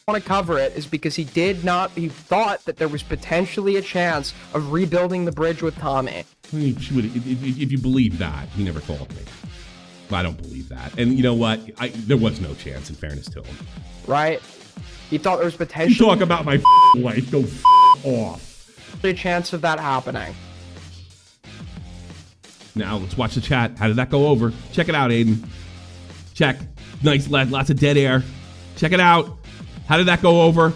want to cover it is because he thought that there was potentially a chance of rebuilding the bridge with Tommy. If you believe that, he never called me. I don't believe that. And you know what? There was no chance, in fairness to him. Right? He thought there was potentially... You talk about my life, go off. A chance of that happening. Now, let's watch the chat. How did that go over? Check it out, Aiden. Check. Nice, lots of dead air. Check it out. How did that go over?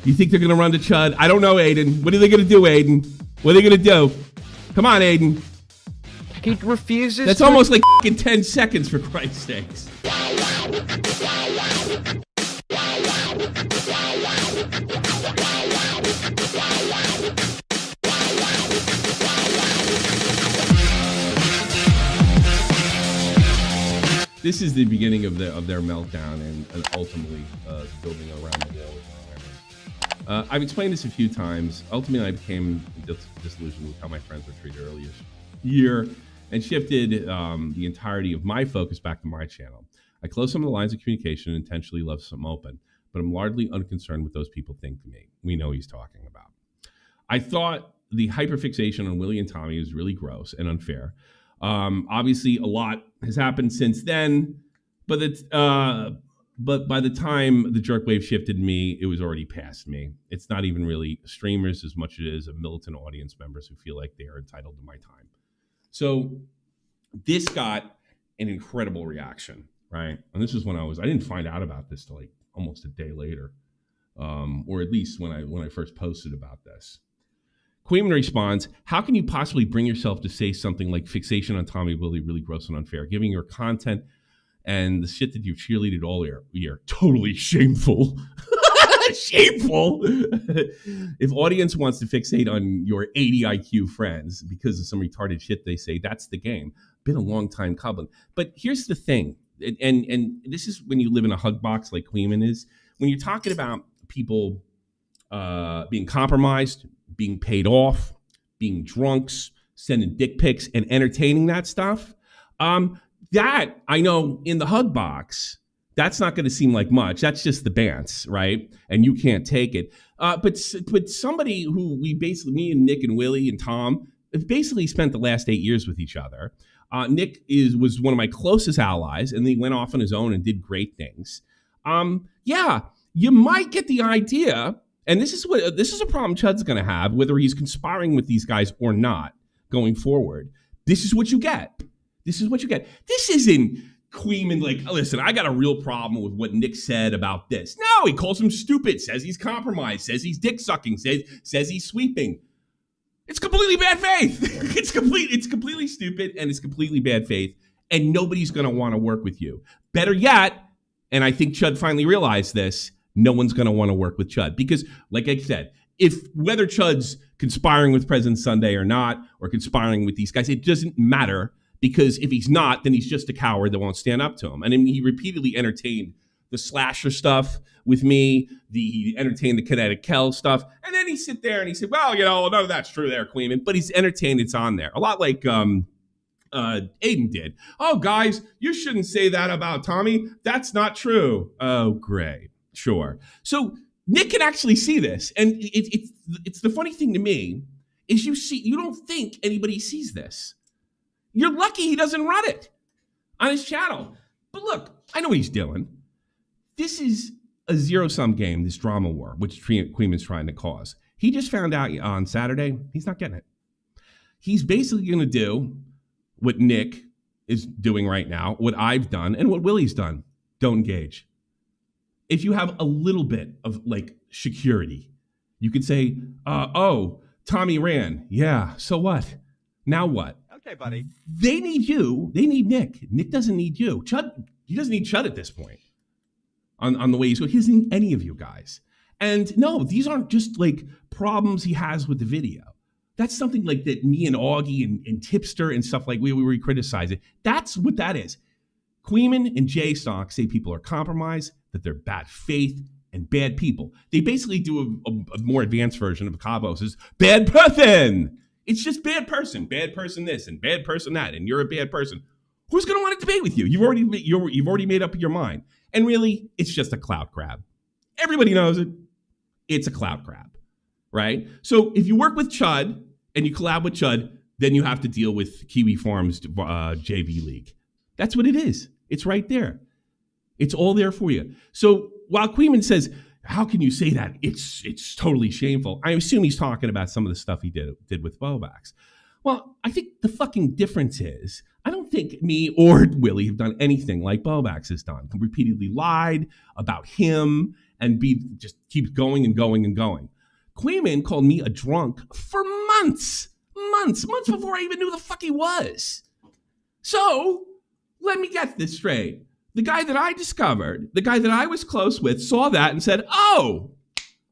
You think they're going to run to Chud? I don't know, Aiden. What are they going to do, Aiden? What are they going to do? Come on, Aiden. He refuses. That's almost like 10 seconds, for Christ's sakes. This is the beginning of their meltdown and ultimately building around the wall. I've explained this a few times. Ultimately, I became disillusioned with how my friends were treated earlier this year and shifted the entirety of my focus back to my channel. I closed some of the lines of communication and intentionally left some open, but I'm largely unconcerned with those people think to me. We know he's talking about. I thought the hyperfixation on Willie and Tommy was really gross and unfair. Obviously, a lot has happened since then, but by the time the jerk wave shifted me, it was already past me. It's not even really streamers as much as it is of militant audience members who feel like they are entitled to my time. So this got an incredible reaction, right? And this is when I didn't find out about this till like almost a day later, or at least when I first posted about this. Queeman responds, how can you possibly bring yourself to say something like fixation on Tommy Willie really gross and unfair, giving your content and the shit that you've cheerleaded all year? Totally shameful. Shameful. If audience wants to fixate on your 80 IQ friends because of some retarded shit they say, that's the game. Been a long time coming. But here's the thing, and this is when you live in a hug box like Queeman is, when you're talking about people being compromised, being paid off, being drunks, sending dick pics, and entertaining that stuff. That, I know, in the hug box, that's not going to seem like much. That's just the dance, right? And you can't take it. But somebody who me and Nick and Willie and Tom have basically spent the last 8 years with each other. Nick was one of my closest allies, and he went off on his own and did great things. Yeah, you might get the idea. And this is a problem Chud's going to have, whether he's conspiring with these guys or not going forward. This is what you get. This isn't Queeman like, listen, I got a real problem with what Nick said about this. No, he calls him stupid, says he's compromised, says he's dick sucking, says he's sweeping. It's completely bad faith. It's completely stupid, and it's completely bad faith, and nobody's going to want to work with you. Better yet, and I think Chud finally realized this, no one's going to want to work with Chud because, like I said, whether Chud's conspiring with President Sunday or not, or conspiring with these guys, it doesn't matter because if he's not, then he's just a coward that won't stand up to him. And he repeatedly entertained the slasher stuff with me. He entertained the kinetic Kell stuff. And then he sit there and he said, well, none of that's true there, Queeman. But he's entertained, it's on there. A lot like Aiden did. Oh, guys, you shouldn't say that about Tommy. That's not true. Oh, great. Sure. So Nick can actually see this. And it's the funny thing to me is you don't think anybody sees this. You're lucky he doesn't run it on his channel. But look, I know what he's doing. This is a zero-sum game, this drama war, which Queeman's trying to cause. He just found out on Saturday he's not getting it. He's basically going to do what Nick is doing right now, what I've done, and what Willie's done. Don't engage. If you have a little bit of like security, you could say, oh, Tommy ran. Yeah, so what? Now what? Okay, buddy. They need you. They need Nick. Nick doesn't need you. Chud, he doesn't need Chud at this point on the way he's going. He doesn't need any of you guys. And no, these aren't just like problems he has with the video. That's something like that me and Augie and Tipster and stuff like we criticize it. That's what that is. Queeman and J-Stock say people are compromised, that they're bad faith and bad people. They basically do a more advanced version of Cabos is bad person. It's just bad person this and bad person that, and you're a bad person. Who's going to want to debate with you? You've already made up your mind. And really, it's just a clout grab. Everybody knows it. It's a clout grab, right? So if you work with Chud and you collab with Chud, then you have to deal with Kiwi Farms JV League. That's what it is. It's right there. It's all there for you. So while Queeman says, how can you say that? It's totally shameful. I assume he's talking about some of the stuff he did with Bobax. Well, I think the fucking difference is, I don't think me or Willie have done anything like Bobax has done. Repeatedly lied about him and just keeps going and going and going. Queeman called me a drunk for months before I even knew the fuck he was. So let me get this straight. The guy that I discovered, the guy that I was close with, saw that and said, oh,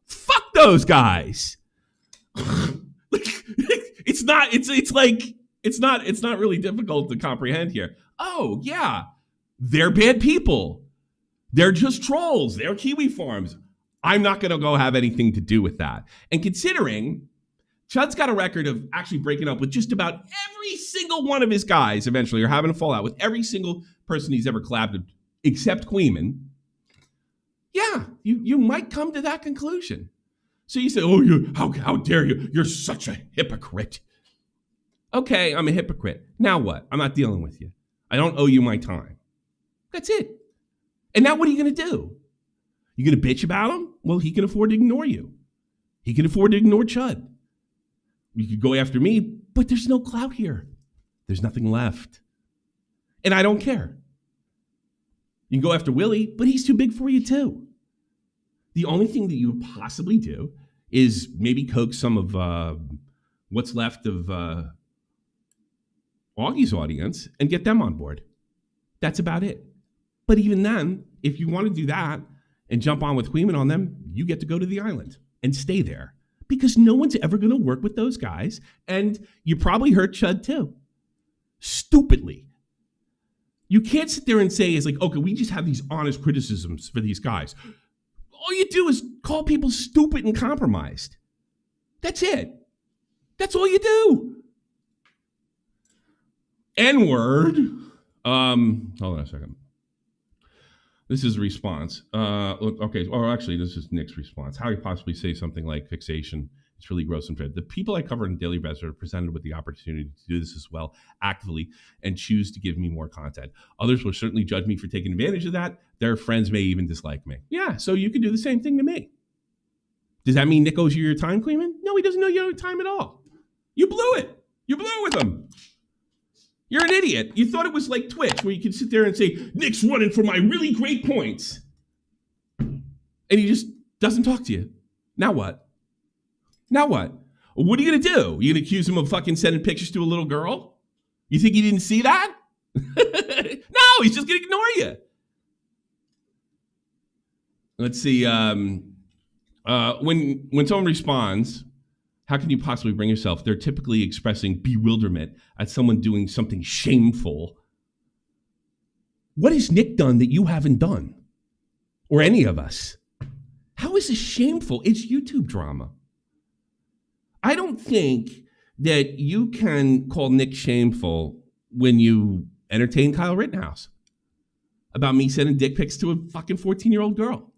fuck those guys. It's not really difficult to comprehend here. Oh, yeah, they're bad people. They're just trolls. They're Kiwi Farms. I'm not going to go have anything to do with that. And considering Chud's got a record of actually breaking up with just about every single one of his guys eventually, or having a fallout with every single person he's ever collabed with, except Queeman, yeah, you might come to that conclusion. So you say, oh, how dare you? You're such a hypocrite. Okay, I'm a hypocrite. Now what? I'm not dealing with you. I don't owe you my time. That's it. And now what are you going to do? You going to bitch about him? Well, he can afford to ignore you. He can afford to ignore Chud. You could go after me, but there's no clout here. There's nothing left. And I don't care. You can go after Willie, but he's too big for you too. The only thing that you would possibly do is maybe coax some of what's left of Augie's audience and get them on board. That's about it. But even then, if you want to do that and jump on with Queeman on them, you get to go to the island and stay there. Because no one's ever going to work with those guys. And you probably hurt Chud too. Stupidly. You can't sit there and say, it's like, okay, we just have these honest criticisms for these guys. All you do is call people stupid and compromised. That's it. That's all you do. N-word. Hold on a second. This is a response. Okay, or actually, this is Nick's response. How you possibly say something like fixation? It's really gross and dread. The people I cover in Daily Best are presented with the opportunity to do this as well, actively, and choose to give me more content. Others will certainly judge me for taking advantage of that. Their friends may even dislike me. Yeah, so you can do the same thing to me. Does that mean Nick owes you your time, Queeman? No, he doesn't owe you your time at all. You blew it. You blew it with him. You're an idiot. You thought it was like Twitch, where you could sit there and say, Nick's running for my really great points. And he just doesn't talk to you. Now what? Now what? What are you going to do? You going to accuse him of fucking sending pictures to a little girl? You think he didn't see that? No, he's just going to ignore you. Let's see. When someone responds, how can you possibly bring yourself? They're typically expressing bewilderment at someone doing something shameful. What has Nick done that you haven't done? Or any of us? How is this shameful? It's YouTube drama. I don't think that you can call Nick shameful when you entertain Kyle Rittenhouse about me sending dick pics to a fucking 14-year-old girl.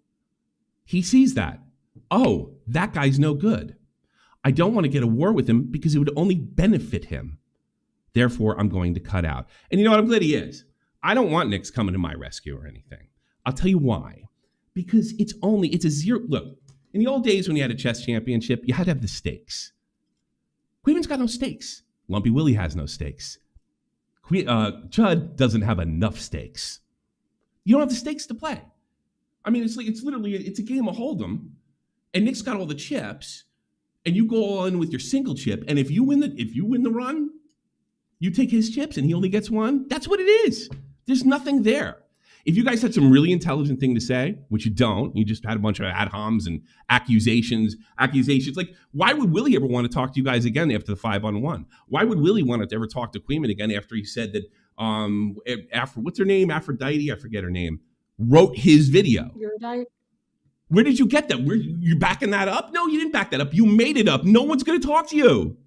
He sees that. Oh, that guy's no good. I don't want to get a war with him because it would only benefit him. Therefore, I'm going to cut out. And you know what? I'm glad he is. I don't want Nick's coming to my rescue or anything. I'll tell you why. Because it's a zero. Look, in the old days when you had a chess championship, you had to have the stakes. Queeman's got no stakes. Lumpy Willie has no stakes. Chud doesn't have enough stakes. You don't have the stakes to play. I mean, it's a game of Hold'em, and Nick's got all the chips, and you go all in with your single chip, and if you win the run, you take his chips, and he only gets one. That's what it is. There's nothing there. If you guys had some really intelligent thing to say, which you don't, you just had a bunch of ad homs and accusations. Like, why would Willie ever want to talk to you guys again after the 5-on-1? Why would Willie want to ever talk to Queeman again after he said that, what's her name? Aphrodite, I forget her name, wrote his video. Where did you get that? You backing that up? No, you didn't back that up. You made it up. No one's going to talk to you.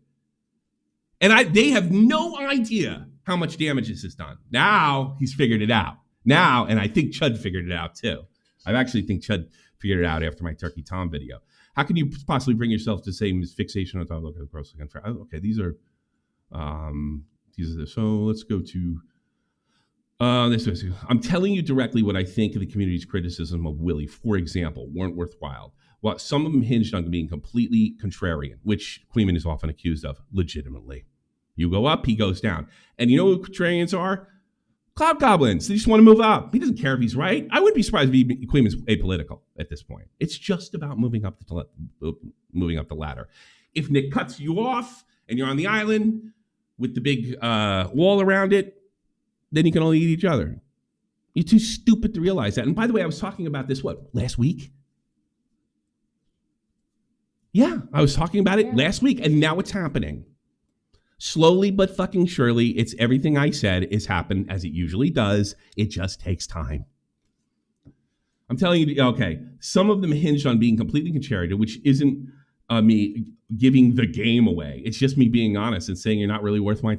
And they have no idea how much damage this has done. Now he's figured it out. Now, and I think Chud figured it out too. I actually think Chud figured it out after my Turkey Tom video. How can you possibly bring yourself to the same fixation on top of the gross against? Okay, these are so let's go to this. I'm telling you directly what I think of the community's criticism of Willie, for example, weren't worthwhile. Well, some of them hinged on being completely contrarian, which Queeman is often accused of, legitimately. You go up, he goes down. And you know who contrarians are? Cloud goblins. They just want to move up. He doesn't care if he's right. I wouldn't be surprised if Queeman's apolitical at this point. It's just about moving up the ladder. If Nick cuts you off and you're on the island with the big wall around it, then you can only eat each other. You're too stupid to realize that. And by the way, I was talking about this, last week? Yeah, I was talking about it last week, and now it's happening. Slowly but fucking surely, it's everything I said is happened as it usually does. It just takes time. I'm telling you, okay, some of them hinged on being completely contrarian, which isn't me giving the game away. It's just me being honest and saying you're not really worth my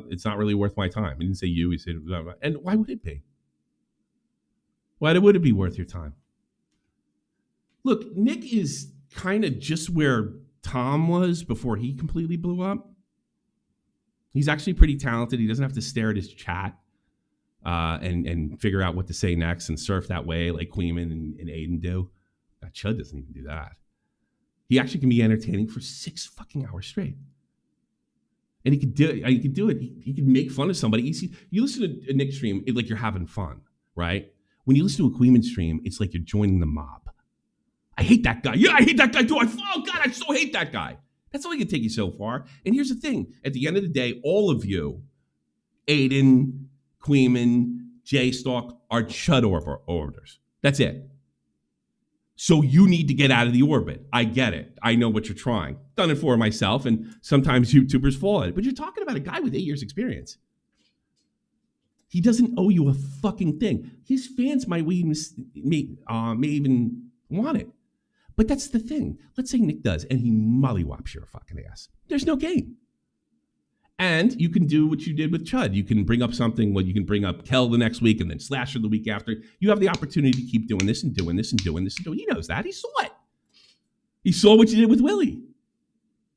it's not really worth my time. I didn't say you, he said, and why would it be? Why would it be worth your time? Look, Nick is kind of just where Tom was before he completely blew up. He's actually pretty talented. He doesn't have to stare at his chat and figure out what to say next and surf that way like Queeman and Aiden do. God, Chud doesn't even do that. He actually can be entertaining for 6 fucking hours straight. And he could do it. He could make fun of somebody. You listen to a Nick stream, it's like you're having fun, right? When you listen to a Queeman stream, it's like you're joining the mob. I hate that guy. Yeah, I hate that guy too. Oh, God, I so hate that guy. That's only going to take you so far. And here's the thing. At the end of the day, all of you, Aiden, Queeman, J-Stalk, are Chud orbiters. That's it. So you need to get out of the orbit. I get it. I know what you're trying. Done it for myself, and sometimes YouTubers fall at it. But you're talking about a guy with 8 years experience. He doesn't owe you a fucking thing. His fans may even want it. But that's the thing. Let's say Nick does, and he mollywops your fucking ass. There's no gain. And you can do what you did with Chud. You can bring up something, you can bring up Kel the next week and then Slasher the week after. You have the opportunity to keep doing this and doing this and doing this and doing. He knows that. He saw it. He saw what you did with Willie.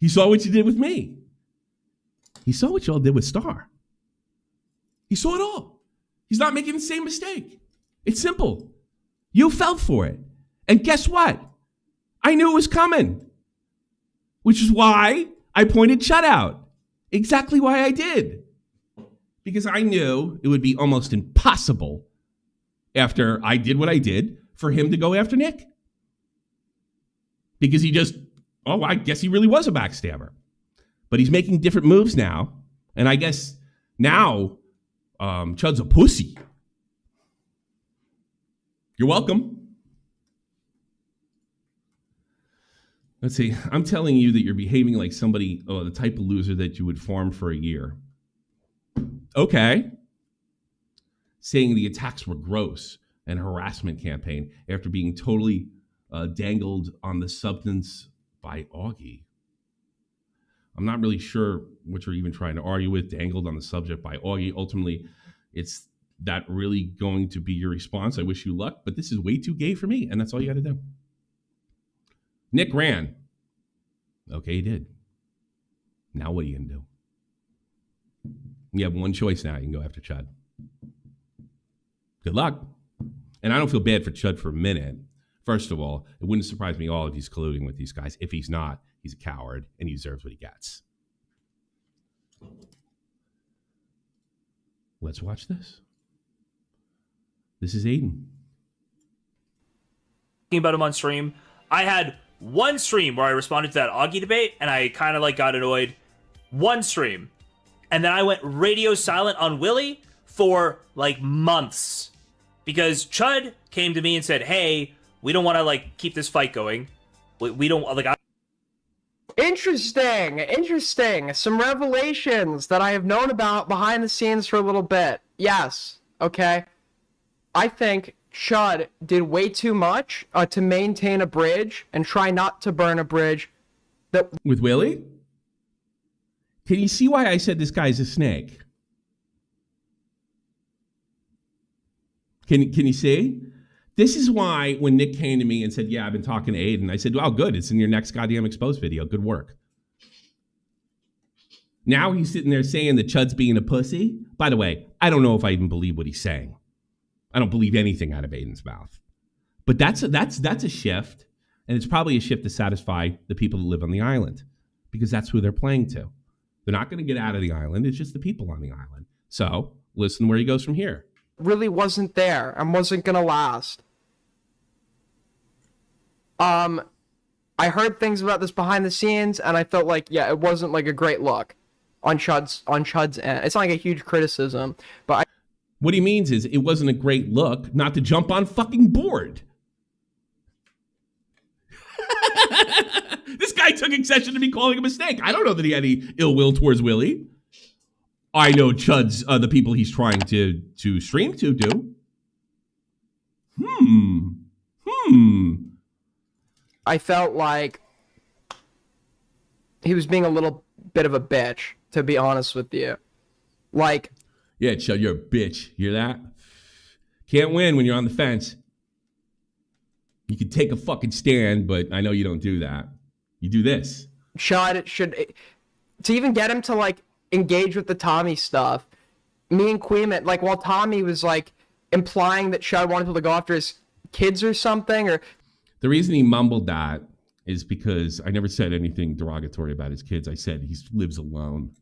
He saw what you did with me. He saw what y'all did with Star. He saw it all. He's not making the same mistake. It's simple. You fell for it. And guess what? I knew it was coming, which is why I pointed Chud out. Exactly why I did. Because I knew it would be almost impossible after I did what I did for him to go after Nick. Because I guess he really was a backstabber. But he's making different moves now. And I guess now Chud's a pussy. You're welcome. Let's see. I'm telling you that you're behaving like somebody, the type of loser that you would farm for a year. Okay. Saying the attacks were gross and harassment campaign after being totally dangled on the substance by Augie. I'm not really sure what you're even trying to argue with. Dangled on the subject by Augie. Ultimately, it's that really going to be your response. I wish you luck, but this is way too gay for me, and that's all you got to do. Nick ran. Okay, he did. Now what are you going to do? You have one choice now. You can go after Chud. Good luck. And I don't feel bad for Chud for a minute. First of all, it wouldn't surprise me at all if he's colluding with these guys. If he's not, he's a coward and he deserves what he gets. Let's watch this. This is Aiden. Talking about him on stream. I had one stream where I responded to that Augie debate and I kind of got annoyed. One stream. And then I went radio silent on Willie for months. Because Chud came to me and said, hey, we don't want to keep this fight going. We don't Interesting. Some revelations that I have known about behind the scenes for a little bit. Yes. Okay. I think Chud did way too much to maintain a bridge and try not to burn a bridge. With Willie? Can you see why I said this guy's a snake? Can you see? This is why when Nick came to me and said, yeah, I've been talking to Aiden, I said, well, good. It's in your next goddamn exposed video. Good work. Now he's sitting there saying that Chud's being a pussy. By the way, I don't know if I even believe what he's saying. I don't believe anything out of Aiden's mouth. But that's a shift, and it's probably a shift to satisfy the people who live on the island, because that's who they're playing to. They're not going to get out of the island. It's just the people on the island. So listen where he goes from here. Really wasn't there and wasn't going to last. I heard things about this behind the scenes, and I felt like, yeah, it wasn't like a great look on Chud's end. It's not like a huge criticism, but what he means is it wasn't a great look not to jump on fucking board. This guy took exception to me calling a mistake. I don't know that he had any ill will towards Willie. I know Chud's the people he's trying to stream to do. I felt like he was being a little bit of a bitch, to be honest with you. Like, yeah, Chud, you're a bitch. Hear that? Can't win when you're on the fence. You can take a fucking stand, but I know you don't do that. You do this. Chud should, to even get him to like engage with the Tommy stuff, me and Queeman, like while Tommy was like implying that Chud wanted to go after his kids or something, or the reason he mumbled that is because I never said anything derogatory about his kids. I said he lives alone,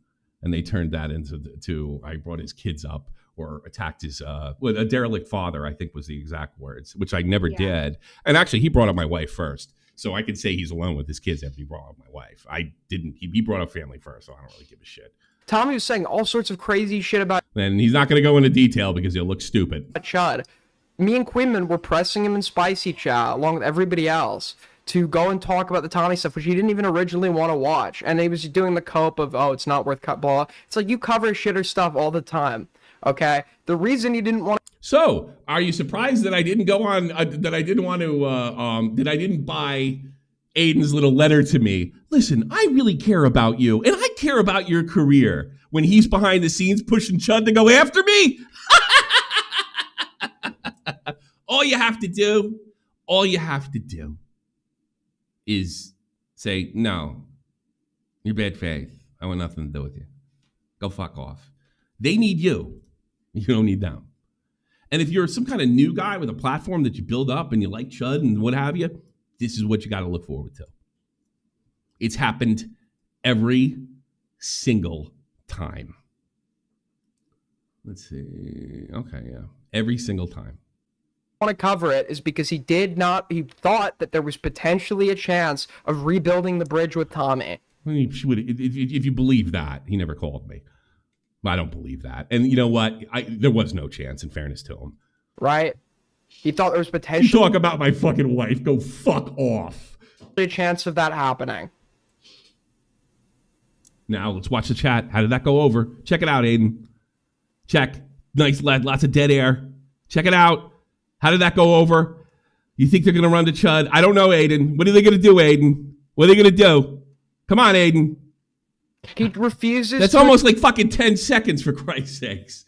and they turned that into I brought his kids up or attacked his a derelict father, I think was the exact words, which I never did. And actually, he brought up my wife first, so I could say he's alone with his kids after he brought up my wife. I didn't. He brought up family first, so I don't really give a shit. Tommy was saying all sorts of crazy shit about And he's not going to go into detail because he'll look stupid. Chud. Me and Quinman were pressing him in spicy chat along with everybody else to go and talk about the Tommy stuff, which he didn't even originally want to watch. And he was doing the cope of, oh, it's not worth cut blah. It's like, you cover shitter stuff all the time. Okay? The reason he didn't want to... So, are you surprised that I didn't go on, that I didn't want to, that I didn't buy Aiden's little letter to me? Listen, I really care about you, and I care about your career. When he's behind the scenes pushing Chud to go after me? All you have to do is say, no, you're bad faith. I want nothing to do with you. Go fuck off. They need you. You don't need them. And if you're some kind of new guy with a platform that you build up and you like Chud and what have you, this is what you got to look forward to. It's happened every single time. Let's see. Okay, yeah. Every single time. Want to cover it is because he thought that there was potentially a chance of rebuilding the bridge with Tommy. If you believe that, he never called me. I don't believe that. And you know what? There was no chance, in fairness to him. Right? He thought there was You potentially talk about my fucking wife. Go fuck off. a chance of that happening. Now, let's watch the chat. How did that go over? Check it out, Aiden. Check. Nice lead. Lots of dead air. Check it out. How did that go over? You think they're going to run to Chud? I don't know, Aiden. What are they going to do, Aiden? What are they going to do? Come on, Aiden. He refuses That's almost like fucking 10 seconds, for Christ's sakes.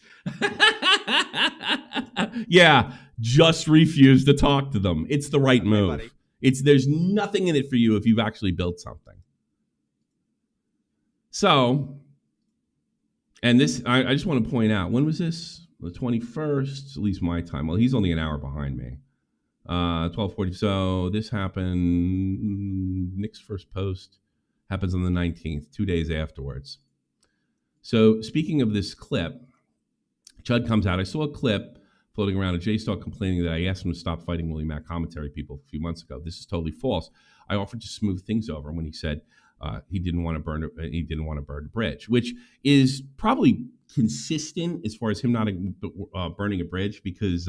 Yeah, just refuse to talk to them. It's the right move. There's nothing in it for you if you've actually built something. So, and this, I just want to point out, when was this? The 21st, at least my time. Well, he's only an hour behind me. 12:40. So this happened, Nick's first post happens on the 19th, 2 days afterwards. So speaking of this clip, Chud comes out. I saw a clip floating around of J-Star complaining that I asked him to stop fighting Willie Mac commentary people a few months ago. This is totally false. I offered to smooth things over when he said he didn't want to burn the bridge, which is probably consistent as far as him not burning a bridge, because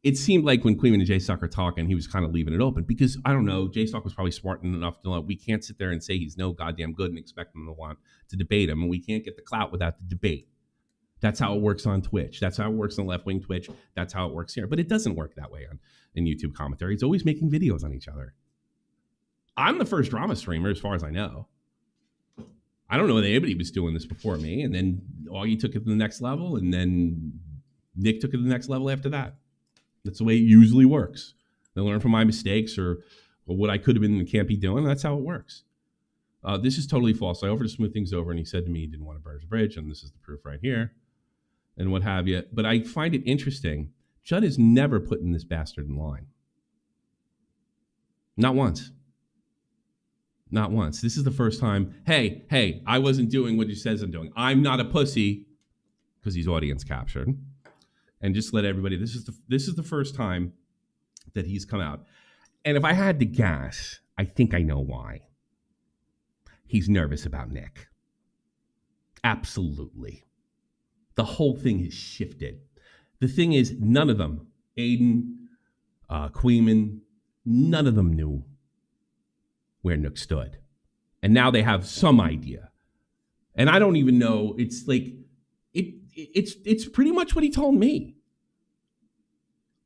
it seemed like when Queen and J-Stock are talking, he was kind of leaving it open, because I don't know, J-Stock was probably smart enough to know we can't sit there and say he's no goddamn good and expect them to want to debate him, and we can't get the clout without the debate. That's how it works on Twitch. That's how it works on left-wing Twitch. That's how it works here. But it doesn't work that way in YouTube commentary. It's always making videos on each other. I'm the first drama streamer, as far as I know. I don't know that anybody was doing this before me, and then Augie took it to the next level, and then Nick took it to the next level after that. That's the way it usually works. I learn from my mistakes or what I could have been and can't be doing. That's how it works. This is totally false. I offered to smooth things over, and he said to me he didn't want to burn his bridge, and this is the proof right here, and what have you. But I find it interesting. Chud has never put in this bastard in line. Not once. Not once. This is the first time. Hey, I wasn't doing what he says I'm doing. I'm not a pussy, because he's audience captured. And just let everybody. This is the first time that he's come out. And if I had to guess, I think I know why. He's nervous about Nick. Absolutely. The whole thing has shifted. The thing is, none of them, Aiden, Queeman, none of them knew where Nook stood. And now they have some idea. And I don't even know, it's like, it's pretty much what he told me.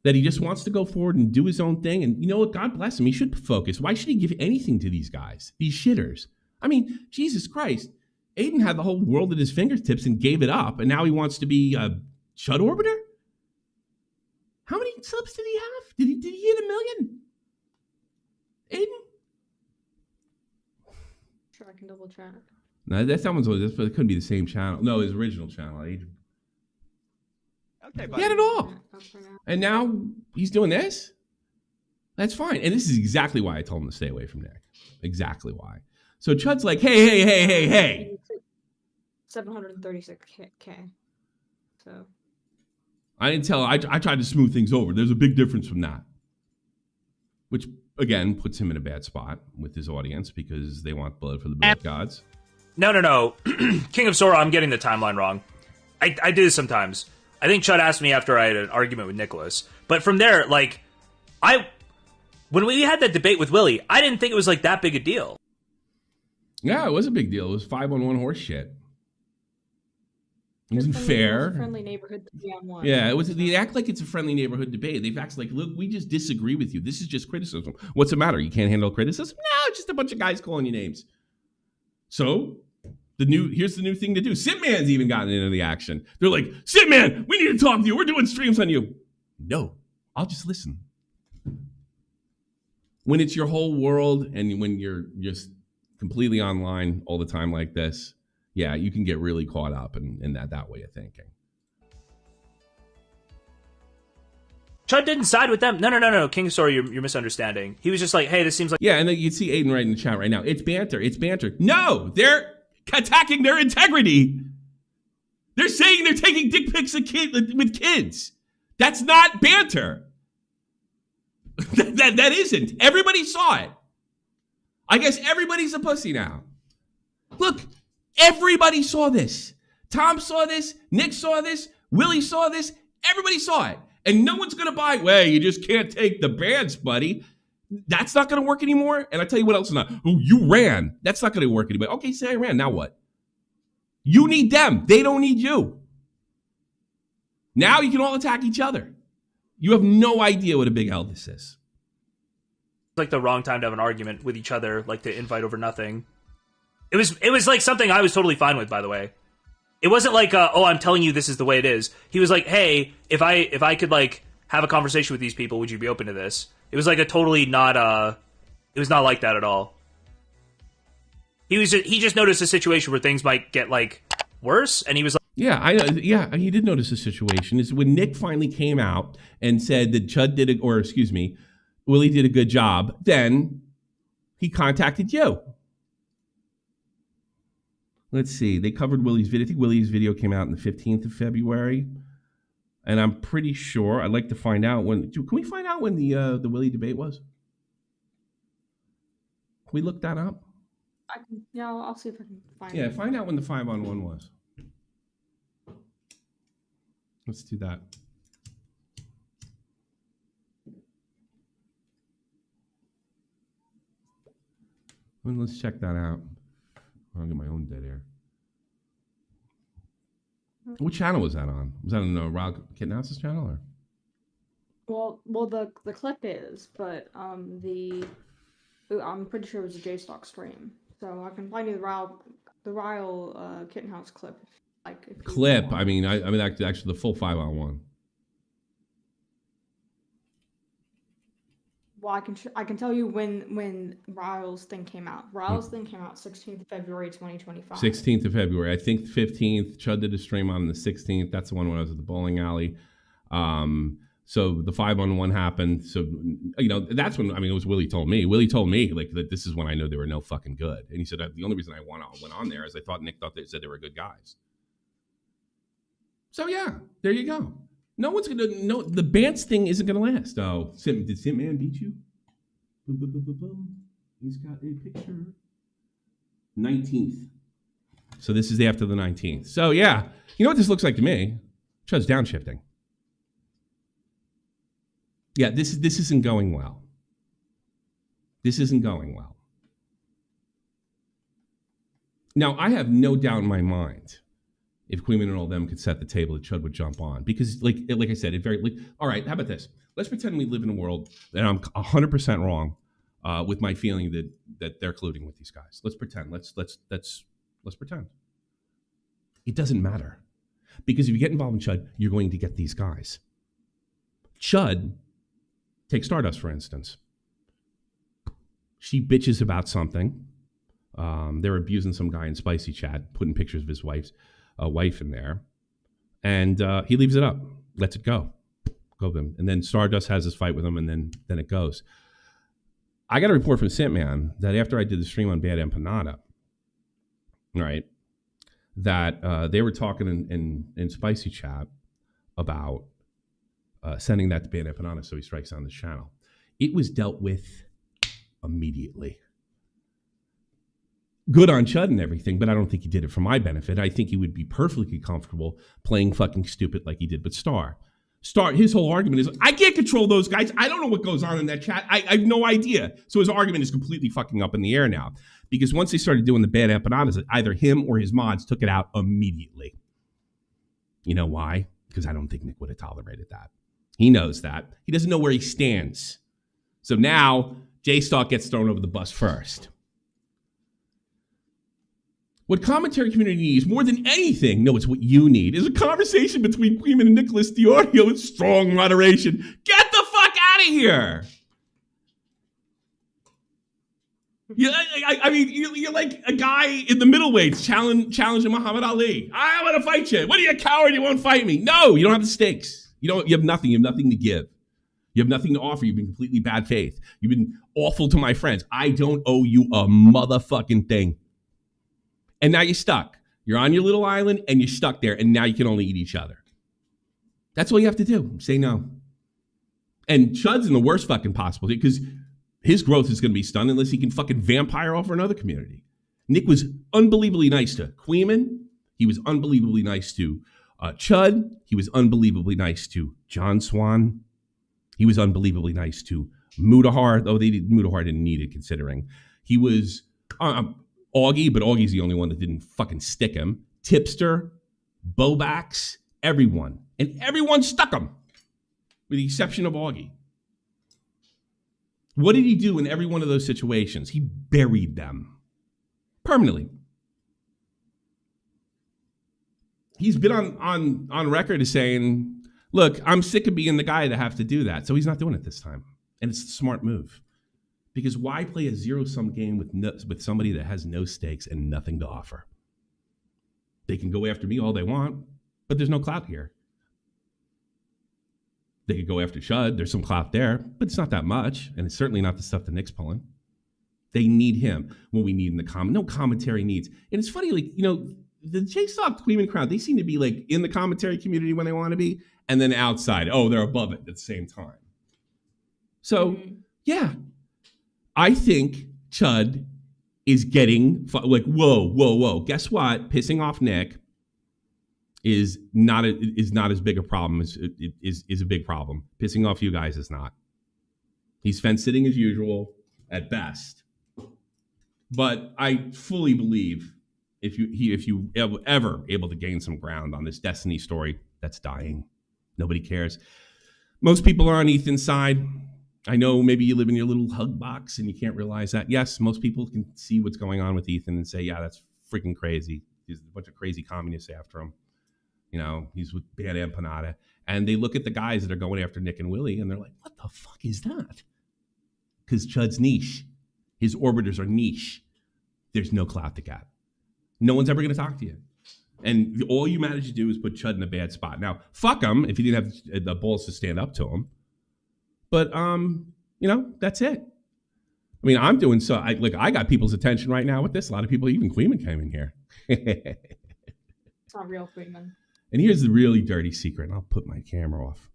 That he just wants to go forward and do his own thing. And you know what? God bless him. He should focus. Why should he give anything to these guys, these shitters? I mean, Jesus Christ. Aiden had the whole world at his fingertips and gave it up. And now he wants to be a Chud Orbiter? How many subs did he have? Did he hit 1 million? Aiden? Sure, I can double check. No, that someone's always, it couldn't be the same channel. No, his original channel. Aiden. Okay, He had it all. Oh, for now. And now he's doing this? That's fine. And this is exactly why I told him to stay away from Nick. Exactly why. So Chud's like, hey. 736K. So. I didn't tell. I tried to smooth things over. There's a big difference from that. Which, again, puts him in a bad spot with his audience because they want blood for the blood gods. No. King of Sora, I'm getting the timeline wrong. I do this sometimes. I think Chud asked me after I had an argument with Nicholas. But from there, like, when we had that debate with Willie, I didn't think it was like that big a deal. Yeah, it was a big deal. It was 5-on-1 horse shit. It wasn't fair. It was a friendly neighborhood 3-on-1. Yeah, it was. They act like it's a friendly neighborhood debate. They've acted like, look, we just disagree with you. This is just criticism. What's the matter? You can't handle criticism? No, just a bunch of guys calling you names. So here's the new thing to do. Sitman's even gotten into the action. They're like, Sitman, we need to talk to you. We're doing streams on you. No, I'll just listen. When it's your whole world and when you're just completely online all the time like this, yeah, you can get really caught up in that way of thinking. Chud didn't side with them. No. King of Sora, you're misunderstanding. He was just like, hey, this seems like... Yeah, and then you see Aiden right in the chat right now. It's banter. No, they're attacking their integrity. They're saying they're taking dick pics with kids. That's not banter. that isn't. Everybody saw it. I guess everybody's a pussy now. Look, everybody saw this. Tom saw this. Nick saw this. Willie saw this. Everybody saw it. And no one's going to buy, well, you just can't take the bans, buddy. That's not going to work anymore. And I tell you what else is not. Oh, you ran. That's not going to work anymore. Okay, say I ran. Now what? You need them. They don't need you. Now you can all attack each other. You have no idea what a big L this is. like the wrong time to have an argument with each other, like to invite over nothing. It was like something I was totally fine with, by the way. It wasn't like, oh, I'm telling you this is the way it is. He was like, hey, if I could like have a conversation with these people, would you be open to this? It was like a totally not, it was not like that at all. He just noticed a situation where things might get like worse, and he was like, yeah, he did notice the situation. Is when Nick finally came out and said that Chud did Willie did a good job, then he contacted you. Let's see. They covered Willie's video. I think Willie's video came out on the 15th of February. And I'm pretty sure, I'd like to find out when, can we find out when the Willie debate was? Can we look that up? I'll see if I can find it. Yeah, find out when the 5-on-1 was. Let's do that. Let's check that out. I'll get my own dead air. What channel was that on? Was that on Rob Kitnouse's channel? Or? Well, the clip is, but I'm pretty sure it was a JStock stream. So I can find you the Ryle Kittenhouse clip. Clip. I mean, actually the full 5-on-1. Well, I can tell you when Rile's thing came out. Rile's thing came out 16th of February 2025. 16th of February. I think 15th. Chud did a stream on the 16th. That's the one when I was at the bowling alley. So the 5-on-1 happened. So, that's when, it was Willie told me. Willie told me, like, that this is when I know they were no fucking good. And he said, the only reason I went on there is I thought Nick thought they said they were good guys. So, yeah, there you go. No one's going to, no, the Bance thing isn't going to last. Oh, did Simman beat you? Boom, boom, boom, boom, boom. He's got a picture. 19th. So this is after the 19th. So, yeah, you know what this looks like to me? Chud's downshifting. Yeah, this isn't going well. This isn't going well. Now, I have no doubt in my mind if Queeman and all them could set the table, that Chud would jump on. Because, like I said, all right, how about this? Let's pretend we live in a world that I'm 100% wrong with my feeling that they're colluding with these guys. Let's pretend. Let's pretend. It doesn't matter. Because if you get involved in Chud, you're going to get these guys. Chud, take Stardust, for instance. She bitches about something. They're abusing some guy in Spicy Chat, putting pictures of his wife in there. And he leaves it up, lets it go. And then Stardust has this fight with him, and then it goes. I got a report from Sintman that after I did the stream on Bad Empanada, right, that they were talking in Spicy Chat about sending that to Bad Empanada so he strikes on the channel. It was dealt with immediately. Good on Chud and everything, but I don't think he did it for my benefit. I think he would be perfectly comfortable playing fucking stupid like he did with Star. Star, his whole argument is, I can't control those guys. I don't know what goes on in that chat. I have no idea. So his argument is completely fucking up in the air now. Because once they started doing the Bad Empanadas, either him or his mods took it out immediately. You know why? Because I don't think Nick would have tolerated that. He knows that. He doesn't know where he stands. So now, J-Stock gets thrown over the bus first. What commentary community needs more than anything, no, it's what you need, is a conversation between Queeman and Nicholas DeOrio with strong moderation. Get the fuck out of here! You're like a guy in the middleweights challenging Muhammad Ali. I want to fight you. What are you, a coward? You won't fight me. No, you don't have the stakes. You have nothing. You have nothing to give. You have nothing to offer. You've been completely bad faith. You've been awful to my friends. I don't owe you a motherfucking thing. And now you're stuck. You're on your little island and you're stuck there, and now you can only eat each other. That's all you have to do. Say no. And Chud's in the worst fucking possible because his growth is going to be stunned unless he can fucking vampire over another community. Nick was unbelievably nice to Queeman. He was unbelievably nice to Chud. He was unbelievably nice to John Swan. He was unbelievably nice to Mudahar, though Mudahar didn't need it considering. He was Augie, but Augie's the only one that didn't fucking stick him. Tipster, Bobax, everyone. And everyone stuck him, with the exception of Augie. What did he do in every one of those situations? He buried them permanently. He's been on record as saying, look, I'm sick of being the guy that have to do that. So he's not doing it this time. And it's a smart move. Because why play a zero-sum game with somebody that has no stakes and nothing to offer? They can go after me all they want, but there's no clout here. They could go after Chud. There's some clout there, but it's not that much, and it's certainly not the stuff that Nick's pulling. They need him when we need in the no commentary needs. And it's funny, like, the J-Stock Queeman crowd, they seem to be like in the commentary community when they want to be, and then outside, they're above it at the same time. So, yeah. I think Chud is getting like, whoa. Guess what? Pissing off Nick is not as big a problem as is a big problem. Pissing off you guys is not. He's fence sitting as usual at best. But I fully believe if you ever able to gain some ground on this Destiny story that's dying, nobody cares. Most people are on Ethan's side. I know maybe you live in your little hug box and you can't realize that. Yes, most people can see what's going on with Ethan and say, yeah, that's freaking crazy. There's a bunch of crazy communists after him. He's with Bad Empanada. And they look at the guys that are going after Nick and Willie and they're like, what the fuck is that? because Chud's niche. His orbiters are niche. There's no clout to get. No one's ever going to talk to you. And all you manage to do is put Chud in a bad spot. Now, fuck him if you didn't have the balls to stand up to him. But, that's it. I mean, I'm doing so. I got people's attention right now with this. A lot of people, even Queeman came in here. It's not real Queeman. And here's the really dirty secret. I'll put my camera off.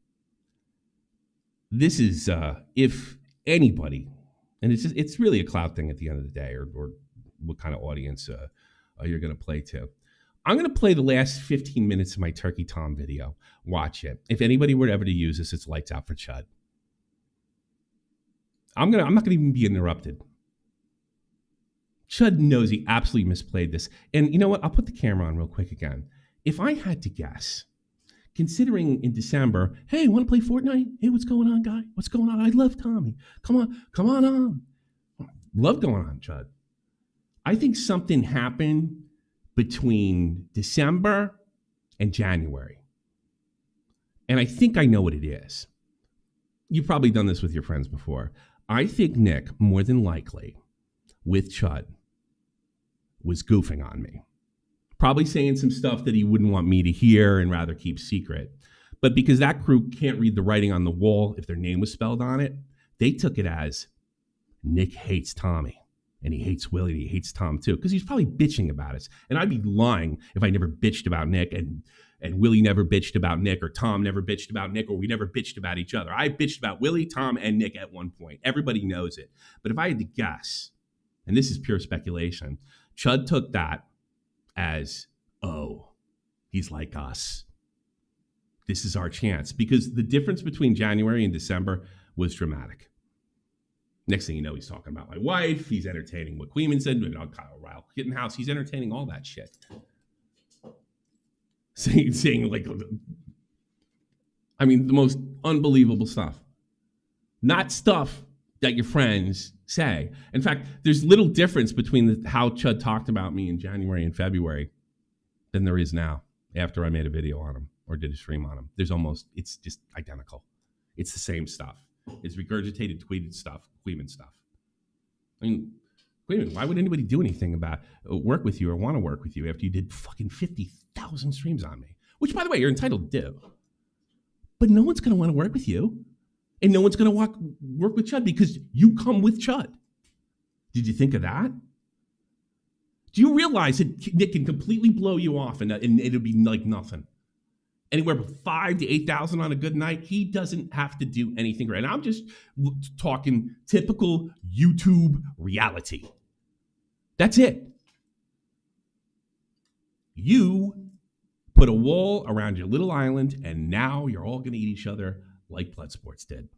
This is, if anybody, and it's really a clout thing at the end of the day, or what kind of audience you're going to play to. I'm going to play the last 15 minutes of my Turkey Tom video. Watch it. If anybody were ever to use this, it's lights out for Chud. I'm not going to even be interrupted. Chud knows he absolutely misplayed this. And you know what? I'll put the camera on real quick again. If I had to guess, considering in December, hey, want to play Fortnite? Hey, what's going on, guy? What's going on? I love Tommy. Come on. Love going on, Chud. I think something happened between December and January. And I think I know what it is. You've probably done this with your friends before. I think Nick, more than likely, with Chud, was goofing on me. Probably saying some stuff that he wouldn't want me to hear and rather keep secret. But because that crew can't read the writing on the wall if their name was spelled on it, they took it as Nick hates Tommy. And he hates Willie, and he hates Tom too, because he's probably bitching about us. And I'd be lying if I never bitched about Nick, and Willie never bitched about Nick, or Tom never bitched about Nick, or we never bitched about each other. I bitched about Willie, Tom, and Nick at one point. Everybody knows it. But if I had to guess, and this is pure speculation, Chud took that as, oh, he's like us. This is our chance. Because the difference between January and December was dramatic. Next thing you know, he's talking about my wife. He's entertaining what Queeman said. Kyle Ryle Kittenhouse. He's entertaining all that shit. Saying like, I mean, the most unbelievable stuff. Not stuff that your friends say. In fact, there's little difference between how Chud talked about me in January and February than there is now after I made a video on him or did a stream on him. It's just identical. It's the same stuff. It's regurgitated, tweeted stuff, Queeman stuff. I mean, Queeman, why would anybody do anything about work with you or want to work with you after you did fucking 50,000 streams on me? Which, by the way, you're entitled to do. But no one's going to want to work with you. And no one's going to work with Chud because you come with Chud. Did you think of that? Do you realize that Nick can completely blow you off and it'll be like nothing? Anywhere from 5,000 to 8,000 on a good night. He doesn't have to do anything right. And I'm just talking typical YouTube reality. That's it. You put a wall around your little island, and now you're all going to eat each other like Bloodsports did.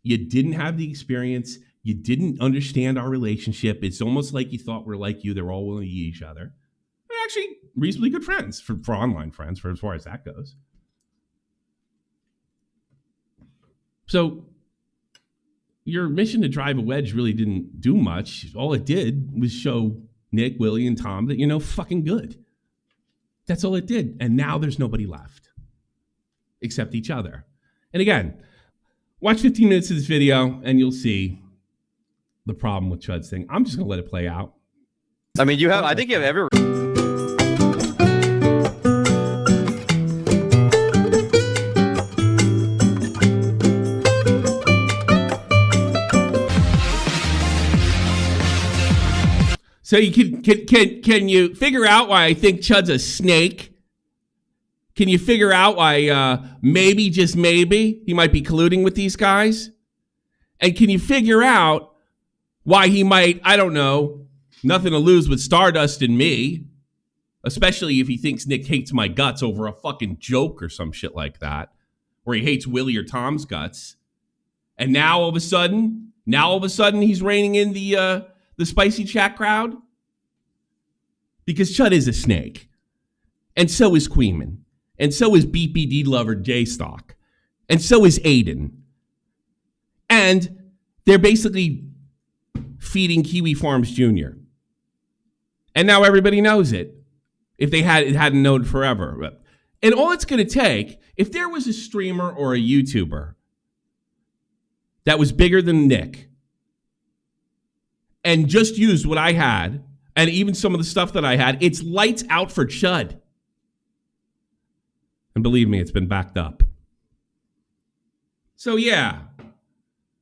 You didn't have the experience. You didn't understand our relationship. It's almost like you thought we're like you. They're all willing to eat each other. They're actually reasonably good friends for online friends, for as far as that goes. So your mission to drive a wedge really didn't do much. All it did was show Nick, Willie, and Tom that you're no fucking good. That's all it did. And now there's nobody left except each other. And again, watch 15 minutes of this video and you'll see the problem with Chud's thing. I'm just going to let it play out. I mean, I think you have every. So you can you figure out why I think Chud's a snake? Can you figure out why maybe, just maybe, he might be colluding with these guys? And can you figure out why he might, I don't know, nothing to lose with Stardust and me, especially if he thinks Nick hates my guts over a fucking joke or some shit like that, or he hates Willie or Tom's guts. And now all of a sudden he's reining in the spicy chat crowd? Because Chud is a snake. And so is Queeman. And so is BPD lover J-Stock. And so is Aiden. And they're basically feeding Kiwi Farms Jr. And now everybody knows it. If it hadn't known forever. And all it's going to take, if there was a streamer or a YouTuber that was bigger than Nick and just used what I had and even some of the stuff that I had, it's lights out for Chud. And believe me, it's been backed up. So yeah,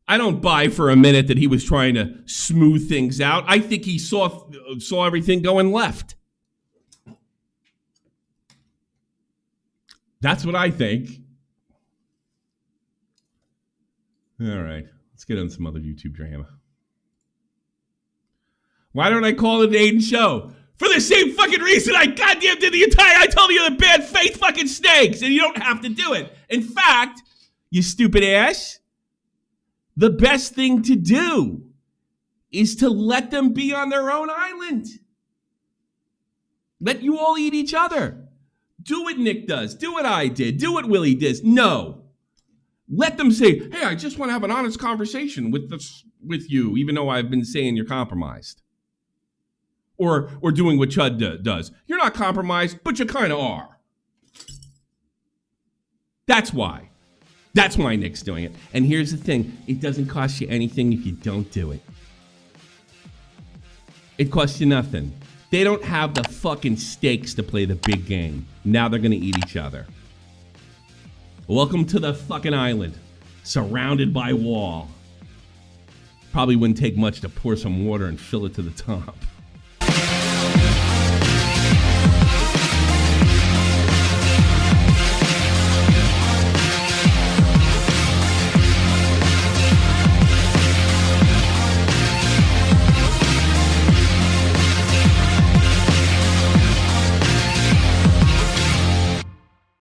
I don't buy for a minute that he was trying to smooth things out. I think he saw everything going left. That's what I think. All right, let's get on some other YouTube drama. Why don't I call it an Aiden show? For the same fucking reason I goddamn did I told you the bad faith fucking snakes, and you don't have to do it. In fact, you stupid ass, the best thing to do is to let them be on their own island. Let you all eat each other. Do what Nick does. Do what I did. Do what Willie does. No. Let them say, hey, I just want to have an honest conversation with you, even though I've been saying you're compromised. Or doing what Chud does. You're not compromised, but you kind of are. That's why. That's why Nick's doing it. And here's the thing. It doesn't cost you anything if you don't do it. It costs you nothing. They don't have the fucking stakes to play the big game. Now they're going to eat each other. Welcome to the fucking island. Surrounded by wall. Probably wouldn't take much to pour some water and fill it to the top.